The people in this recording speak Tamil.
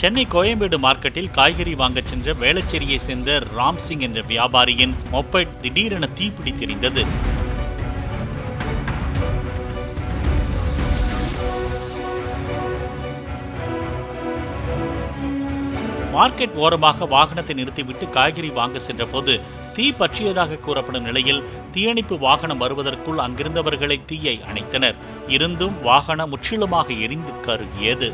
சென்னை கோயம்பேடு மார்க்கெட்டில் காய்கறி வாங்கச் சென்ற வேளச்சேரியை சேர்ந்த ராம்சிங் என்ற வியாபாரியின் மொபைல் திடீரென தீப்பிடித்தெரிந்தது. மார்க்கெட் ஓரமாக வாகனத்தை நிறுத்திவிட்டு காய்கறி வாங்க சென்ற போது தீ பற்றியதாக கூறப்படும் நிலையில் தீயணைப்பு வாகனம் வருவதற்குள் அங்கிருந்தவர்களை தீயை அணைத்தனர். இருந்தும் வாகனம் முற்றிலுமாக எரிந்து கருகியது.